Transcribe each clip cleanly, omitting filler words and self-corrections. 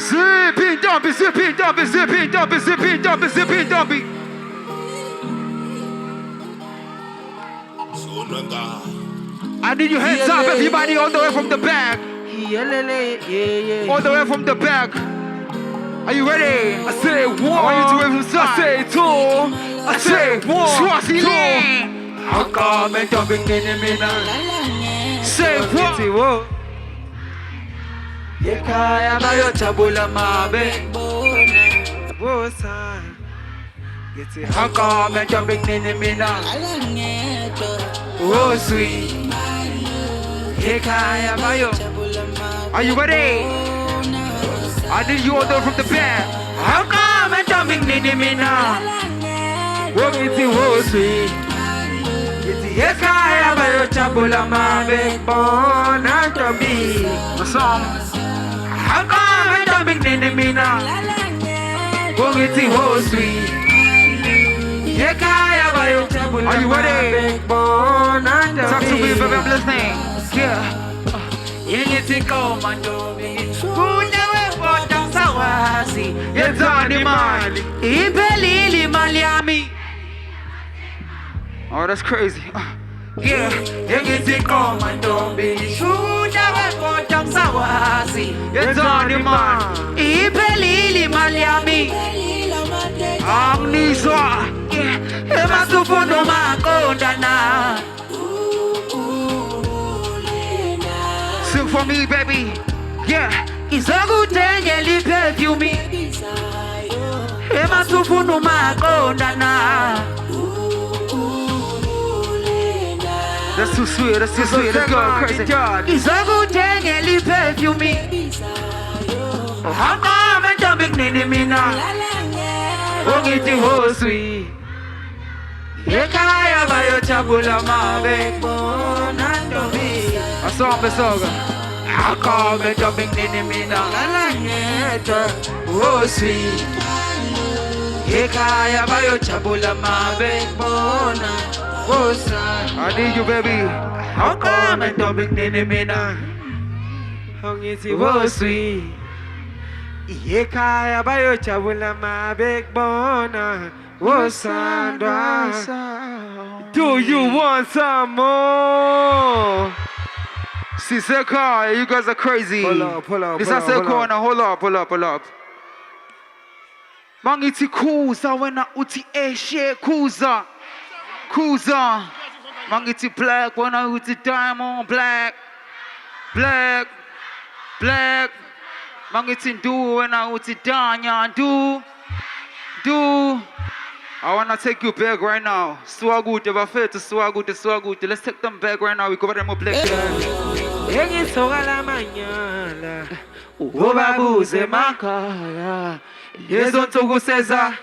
Zipping dumpy, zipping dumpy, zipping dumpy, zipping dumpy, zipping dumpy. I need your hands up, everybody, all the way from the back. All the way from the back. Are you ready? I say one. I want you to wave from side. I say two. I say one. Swaziland. I come and jumping in the middle. Say one. Yekaya bayo tabula mabe. Bosa. I come and jumping in the middle. Oh sweet. Yekaya bayo. Are you ready? I need you all the way from the back. How come and jumping in the middle? Walk it to sweet. Yes, I am a chabula mabe born out of me. A song. How come and jumping in the middle? Walk it to sweet. Yes, I am a chabula. Are you ready? Born out of me. Talk to me, baby, I'm listening. Yeah. Anything come and do me. Oh, that's crazy. Yeah, anything come and don't be sure that we're going Sawasi. It's on the man. Ibelili Maliami. Amniswa. Yeah, Emasufuno Makondana. Sing for me, baby. Yeah. It's a good thing you live perfume. Ema tufunu makondana. That's too sweet, that's too sweet, that's going crazy. It's a good thing you live perfume. How come and jumping in the mina? Won't get you whole sweet. Yekaya bayo chabula mabe bonando me. A song for soga. I come and jumping in the middle. Oh sweet. Yekaya bayo chabula mabe bona. Oh son. I need you, baby. I come and jumping in the middle. Oh sweet. Yekaya bayo chabula mabe bona. Oh Sandra. Do you want some more? Siseka, you guys are crazy. Pull up. This is a corner. Hold up. Mangiti kuza wena uti eshe kuza. Mangiti black wena uti diamond black. Mangiti do wena uti danya do. I wanna take you back right now. Swagute, bafete, swagute. Let's take them back right now. We cover them up black. Ubabuze makaya. Lezo ntugu seza.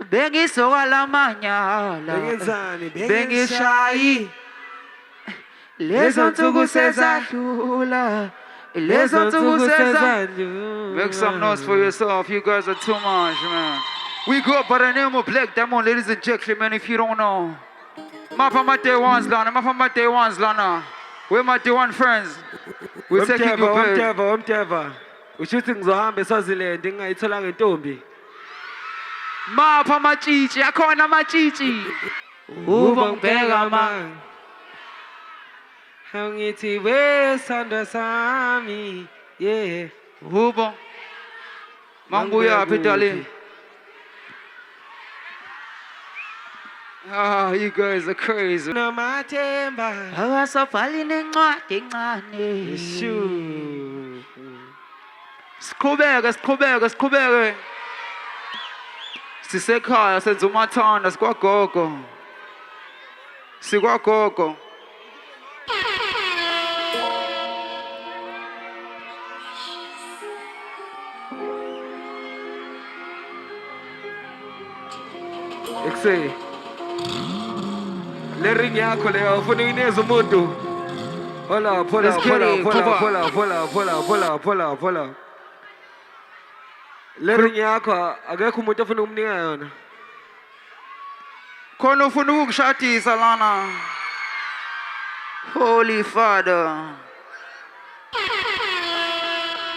Bengi soga la manyala. Bengi shai. Lezo ntugu seza. Listen to Cesar. Make some noise for yourself. You guys are too much, man. We go up by the name of Black Diamond, ladies and gentlemen, if you don't know. Mapa my day ones, Lana. Where my day one friends? We're taking you back. Umteva. Ushooting Zohambe Swaziland, Dinga Itolang and Tombi. Mapa machichi, akona machichi. Ubong pega man. Hangiti West under Sami, yeah. Ubong. Manguya Pitali. Ah, you guys are crazy. No matemba. I was a falling in my thing. Skubega. Siseka, senza matana, squacoco. Siguacoco. Exe. Le ring yako leo ufuni inezo mutu. Hola. Le ring yako agaku mutu ufuni umninga yona. Kono ufuni ukshati salana. Holy Father.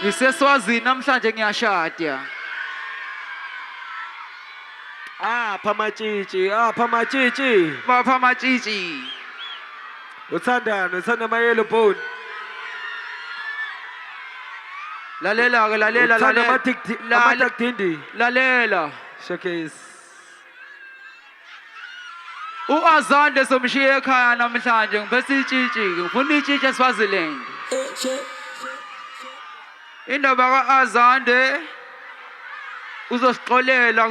Ngiseswazini namhlanje ngiyashada. Phamatshitshi, Bapha matshitshi. uthanda ma-yellow bone. Lalela ke lalela Uthanda lalela. amadagdindi. Lalela. Showcase. Uazande somshiye ekhaya namhlanje ngiphethe itshitshi ngifuna itshitshi eSwaziland. Indaba kaAzande uzosixolela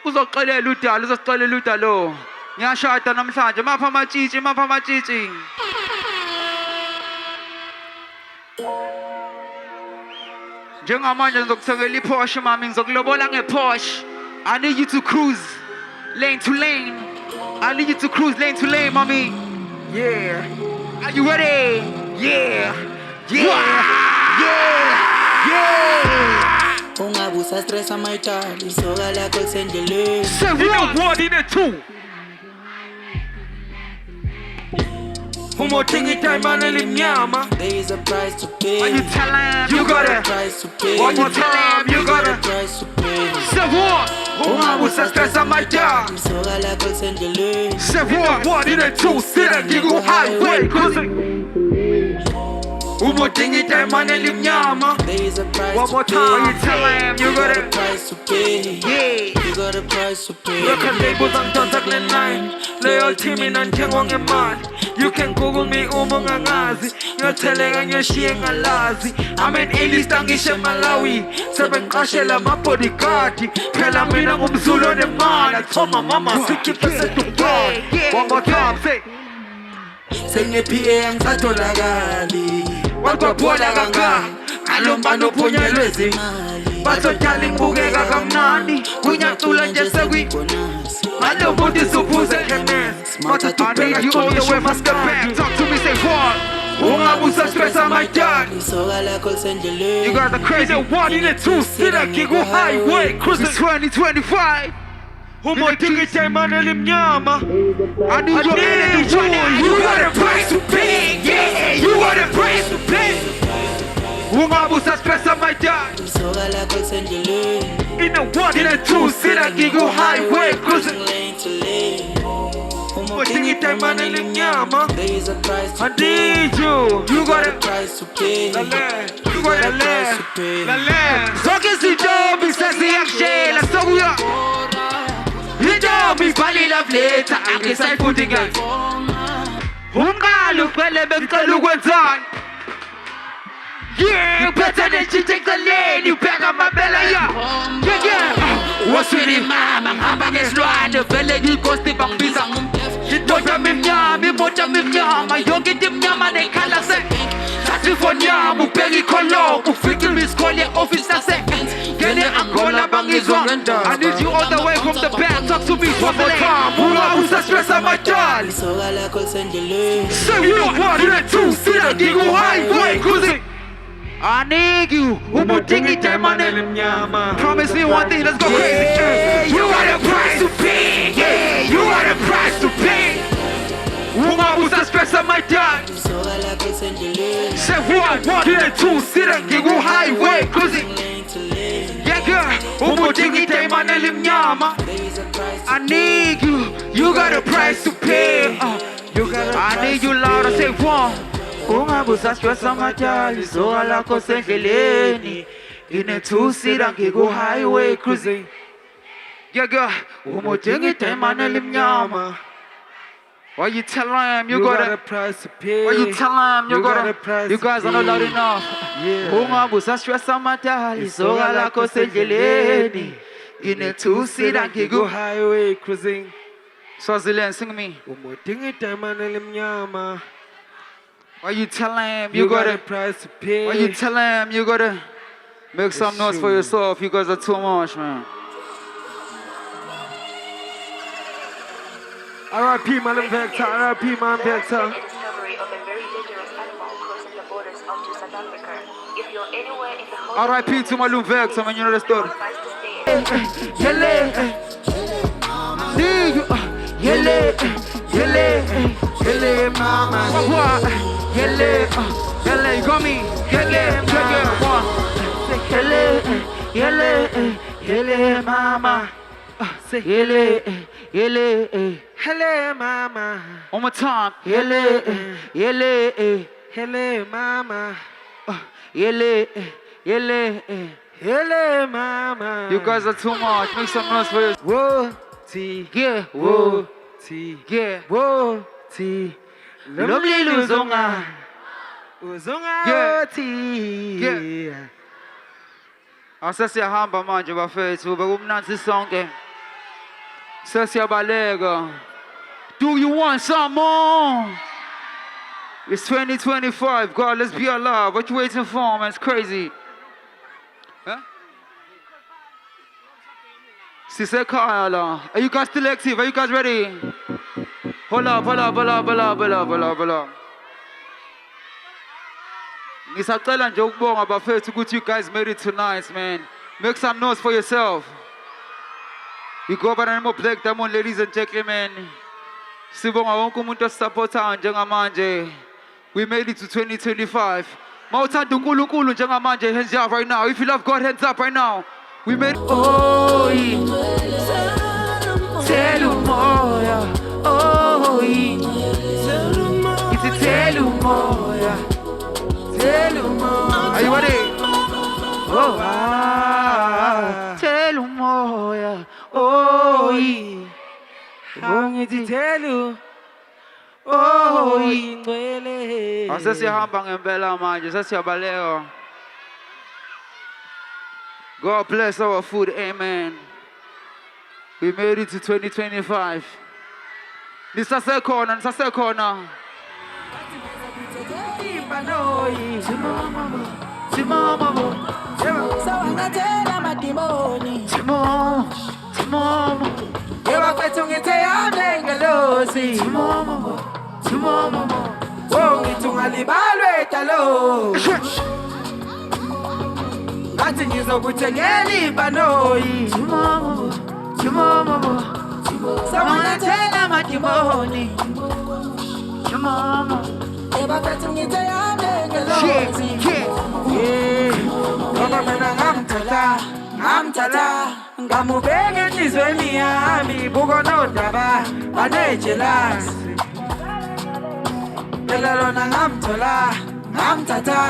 uzoxolela udala uzosixolela udalo. Ngiyashada namhlanje mapha amatshitshi. Njengamanje ngizokuthengela iPorsche mami ngizokulobola ngePorsche. I need you to cruise lane to lane. I need you to cruise lane to lane, mommy. Yeah. Are you ready? Yeah. Ungabusa stress amayitali soka lakho lisendleleni. Say what in it too. Umothingi time elimnyama. There is a price to pay. When you tell him you There got is a it. price to pay. When you tell him you got There is a it. price to pay. Say what? Ungabusa stress amayitali. Soka lakho lisendleleni. Say what in it too. Sit and giggle highway cruising. Umothingi time elimnyama. There is a price One to more pay. time. When you tell him you got There is a it. price to pay. Yeah. You got a price to pay. Record labels angidonsa kule 9. Loyalty mina ngithengwa ngemali. You can Google me uma ungangazi. Ngiyotheleka ngiyoshiye ngalazi. I'm an A-lister ngisho eMalawi. Sebengiqashela ama-bodyguard. Phela mina ngumzulu onemali. Thoma mama 60% Dubai. One more time, say. Senge-PA angisatholakali. Wagwabhola kangaka. Alombano uphunyelwe zimali. Bathothala imbukeka kamnandi. Kunyacula nje sekwi. Ngalo muntu isuphuze ekhemesi. I need you all the way from the back. Talk to me, say what? Ungabusa stress amayitali. Soka lakho lisendleleni. You got the crazy One in the two, sit a giggle highway. It's Cruising 2025. umothingi time elimnyama. I need your energy. You got a price to pay. Yeah, you got a price to pay. Ungabusa stress amayitali. Soka lakho lisendleleni. In the one, in the two, sit a giggle highway. Cruising Lane to lane. umothingi time elimnyama. There is a price to I pay. need you. You got a Price to pay. You got a Price to pay. Zonke izintombi seziyakshela sokuya. Intombi ibhalile fletha angisayifundi ngani. Umqalo uqele bengicela ukwenzani. Yeah, uphethe neshithe eceleni ubheka amabela ya. Yeah. Waswini mama ngihamba ngesilwane vele ngighosti bangibiza Indoda mimnyama yonke into imnyama nekhala se Thathi ifoni yami ubheka ikholomu ufike imiskole ye-office nase Ngene Angola bangizwa I need you all the way from the back talk to me one more time Ungabusa stress amayitali Soka lakho lisendleleni. Say you one in the two, sit a giggle highway. Cruising I need you umothingi time elimnyama. Promise me one thing, let's go crazy You got a price to pay. Yeah, you got a price to pay. Ungabusa stress amayitali. Soka lakho lisendleleni. Say one in the two, sit a giggle highway. Cruising Lane to lane. Yeah girl, umothingi time elimnyama. There is a price to I need you, you got a price to pay You got a I need you louder, say one Ungabusa stress amayitali soka lakho sendleleni Ine two-seater ngiko highway cruising Yeah girl, umothingi time elimnyama Why you tell him you got a a price to pay. Why you tell him you got a a price You guys to are not loud pay. enough Yeah. Ungabusa stress amayitali soka lakho sendleleni Ine two-seater Go ngiko highway cruising. Swaziland, sing me Umothingi time elimnyama. Why you tell him you got a a price to pay. Why you tell him you gotta make some noise for yourself? You guys are too much, man. R.I.P. Man Vector, R.I.P. Man Vector. Discovery of a very dangerous animal crossing the borders onto South Africa. If you're anywhere in the whole R.I.P. to my Vex, I mean, you know the story. advise to stay Yele, mama. What? Yele, you got me. Yele, one. Hele mama. Say Hele, hele, hele mama. one more time. Hele, hele, Hele mama. hele, hele. Hele mama. You guys are too much. Make some noise for you. Whoa, T. Yeah, Whoa, T. yeah. Whoa, T. Lovely Luzonga. Uzonga Yeah. T. Yeah. Asasiyahamba manje bafethu bekumnanzi sonke. Sesiyabaleka. Do you want some more? It's 2025. God, let's be alive. What you waiting for, man? It's crazy. Huh? Sisekaya la. Are you guys still active? Are you guys ready? Hold up. Ngisacela nje ukubonga bafethu ukuthi you guys made it tonight, man. Make some noise for yourself. You go by the name of Black Diamond, ladies and gentlemen. Sibonga wonke umuntu osupportayo njengamanje. We made it to 2025. Mawuthanda uNkulunkulu njengamanje, hands up right now. If you love God, hands up right now. We made it. Oh, tell umoya. Oh, it's a tell umoya. Are you ready? Oh, tell umoya. Oh, Ngithi tell you. Oh, ingcwele. Asesihamba ngempela manje, sesiyabaleka. God bless our food, amen. We made it to 2025. Nisasekhona. Sawangathela madimoni Timomo. Yebafethu ngithe yamengelosi. Timomo. Oh, ngithi ungalibalwe dalo. Ngathi ngizokuthengela ibhanoyi. Timomo. Sawangathela madimoni. Timomo. Yebafethu ngithe yamengelosi Ngoba mina ngamthatha ngamubeka enhlizweni yami buko nodaba banejelasi phela lona ngamthatha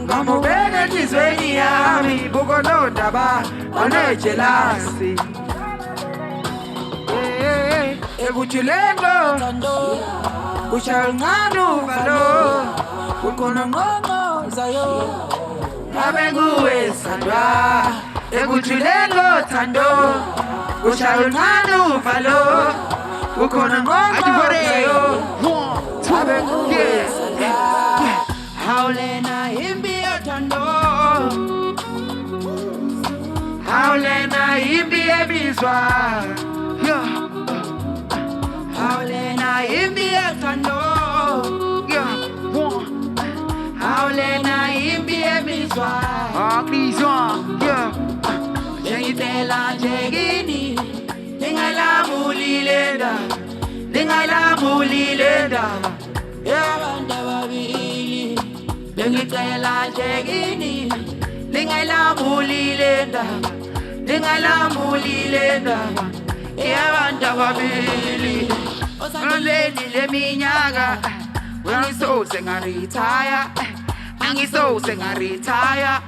ngamubeka enhlizweni yami buko nodaba banejelasi ekujuleko Tando ushanganu valo Ukhona ngqongqo zayo Ngabe nguwe sandwa ekujuleko thando ushaya uncane uvalo ukhona ngqongqozayo ngabe nguwe sandwa hawulena impi yothando hawulena impi yebizwa hawulena impi yothando hawulena impi yebizwa Njengitela njengini Ningalamulile ndaba Yabantu ababili Njengitela njengini Ningalamulile ndaba Yabantu ababili Oleni leminyaka Angisose ngaritaya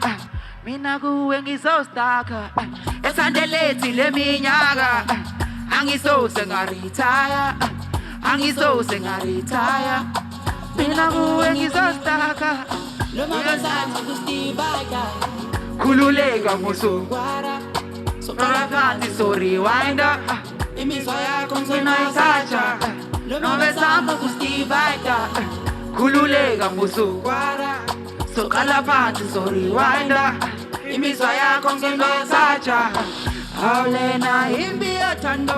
Mina kuwe ngizostaka Esandelethi leminyaka Angisose ngaritaya Mina kuwe ngizostaka Lomama zami kusibaka Khululeka musu Kwara Soqala phansi so rewinda Imizwa yakho Nginoyisatsha Nome samba kusibaka Khululeka musu Kwara Soqala phansi so rewinda Imizwa yakho nginoyisatsha Hawulena impi yothando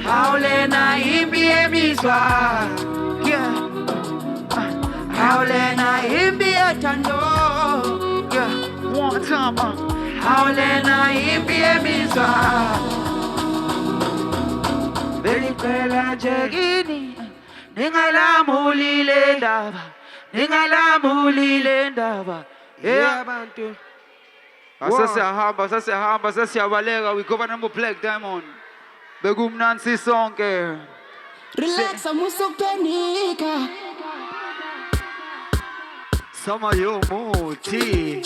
Hawulena impi yemizwa Hawulena impi yothando One time, Hawulena impi yemizwa Belicela njengini Ningalamulile ndaba Yeah abantu Asasiyahamba sasiyabaleka we governor mo Black Diamond bekumnansi sonke Relax, amusokupanika. Sama yomuthi.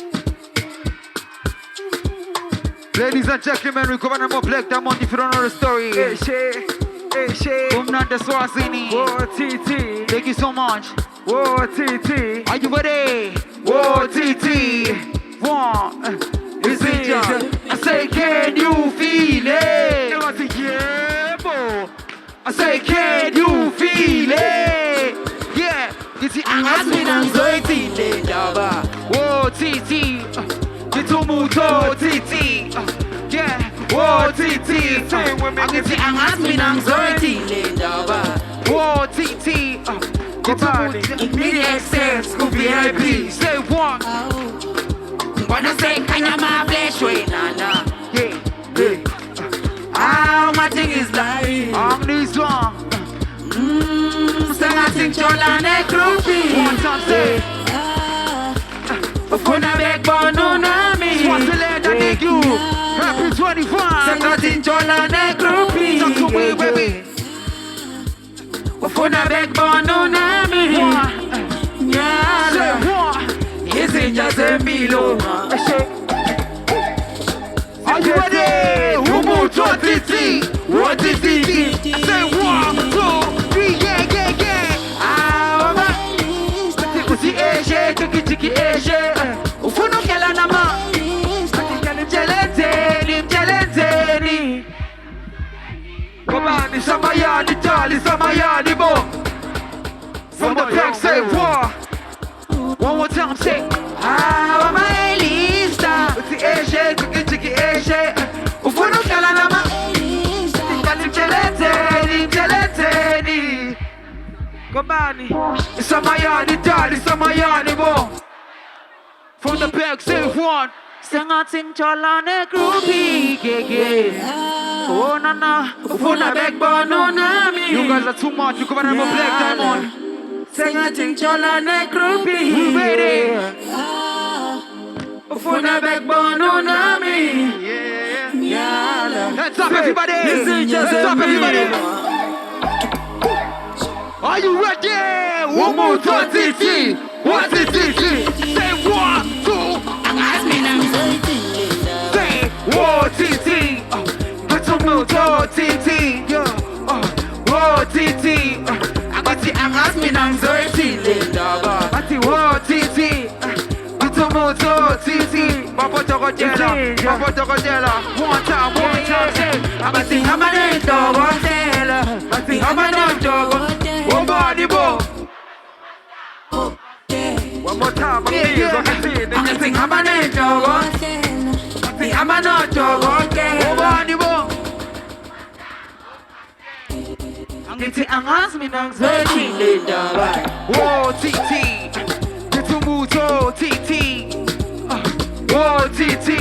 Ladies and gentlemen, we governor mo Black Diamond if you don't know the story. Kumnanda Swazini. Whoa, TT. Thank you so much. Whoa, TT. Are you ready? Whoa, TT. One. Is it ya? I say, can you feel it? I say, yeah, boy. I say, can you feel it? Yeah. You see, I ask me now, so it's in Java. Whoa, TT. Kitumuto, TT. Yeah. Whoa, TT. I can see, I ask me now, so it's in Java. Whoa, TT. Media access, go VIP. Say one. Wanna say, can you my flesh way, nana? Yeah, yeah. Ah, my thing is like, I'm this one. Sing I sing Cholane Groupie. One time say, Funa backbone on me. Swaziland, I need you. Happy 25. Sing I sing Cholane Groupie. Talk to me, baby. Funa backbone on me. Yeah, say one. Is it just a below? Are you ready? Umuto TT. What is it? Say 1, 2, 3, yeah. Ah, mama. Kusi Asia, Kiki Asia. Ufuno kela nama. Chalente. Kobani samayani tali samayani bo. From the back say 1. One more time, say, I'm a lista. It's the Asia, Kiki Asia. Ufuno kala nama. Chalente. Kobani. Samayani, Dali, Samayani, bo. From the back, say 1. Sing out, sing Cholane Groupie, yeah. Oh, na. Ufuna backbone, no, nami. You guys are too much. You come on, Black Diamond. Sing a ting Cholane Groupie. We ready? Funa backbone on me. Yeah. Hands up, everybody. Hands up, everybody. Are you ready? One more time, TT. What's it, TT? Say 1, 2. Ask me now, Say, whoa, TT. Get some more, TT. Whoa, TT. ask me now, so it's in Ati wo titi, itomoto titi. Papa toko jela. One time, say. Abati hamane togo jela. Abati hamane togo. One body bo. One more time, please. Abati hamane togo. Abati hamane togo. One body bo. Ngiti angas minang zeti Whoa titi Kitumuto titi Whoa titi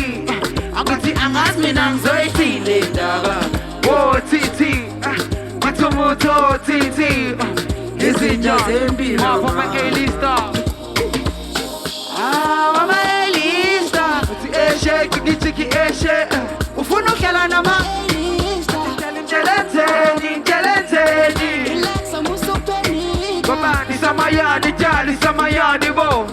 Ngiti angas minang zeti Whoa titi Kitumuto titi Isinja zembi Mama kelista Mama elista Eshe kiki eshe Ufunu kela nama Relax, I'm so penny. Babani Samayani bo.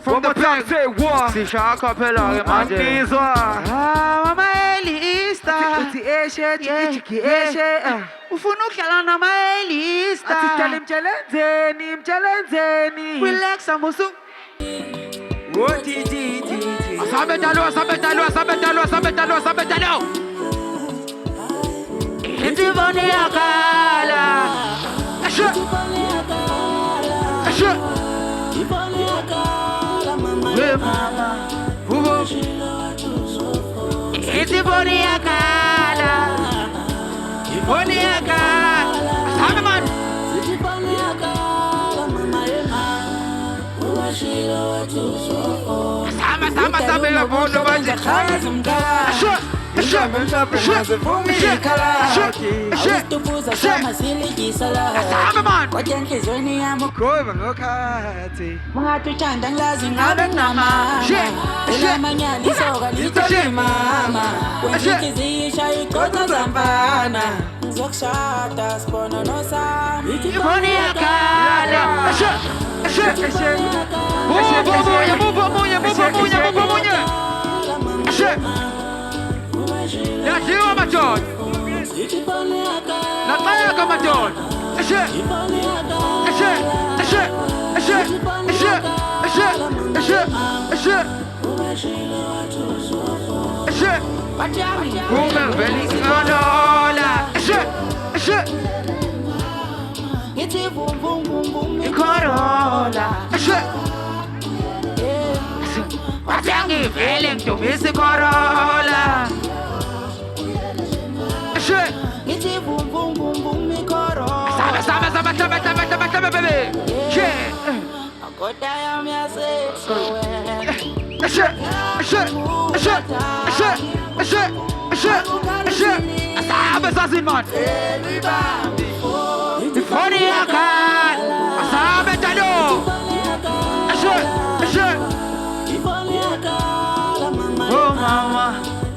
From the back say what? Si shaka pela imagine. Mama elista. Uti eshe chiki eshe. Ufunu kala na ma elista. Ati chalenzeni. Relax amusu. What titi. Sabetalo. Itivone akala. Asha. We mama. Ubo. Itivone akala. Itivone akala. Sama man. Sama. Bono baje. Awustupuza sama silijisala Kodwa enhlizweni yami Ungathanda ngilazi ngabe kunamama Elamanyana isoka lithole mama Wenhliziyo ishaya iqotha zambana Ngizokushada sibona nosami Ifoni yakala Muva Naziwa majon Nataya ka majon Woman very Corolla Ngithi vum vum vum vum Corolla Wasangivele ngidumisa Corolla Ngithi vum vum vum vum ikhorola Sama baby Kodwa yami yasesowe Sama sazin man Everybody